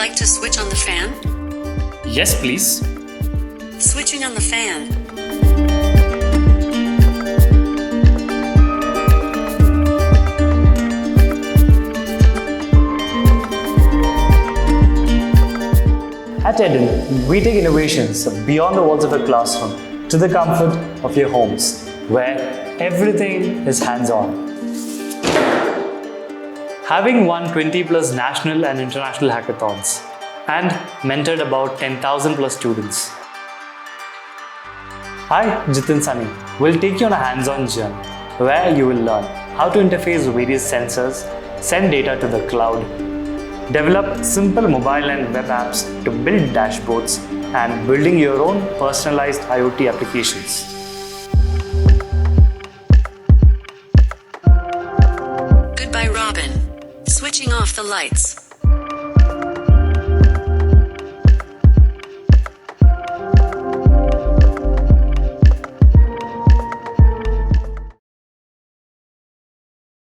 like to switch on the fan? Yes, please. Switching on the fan. At Ed-En, we take innovations beyond the walls of a classroom to the comfort of your homes, where everything is hands-on. Having won 20 plus national and international hackathons and mentored about 10,000 plus students. I, Jitin Sunny, will take you on a hands-on journey where you will learn how to interface various sensors, send data to the cloud, develop simple mobile and web apps to build dashboards, and building your own personalized IoT applications. Goodbye, Robin. Switching off the lights.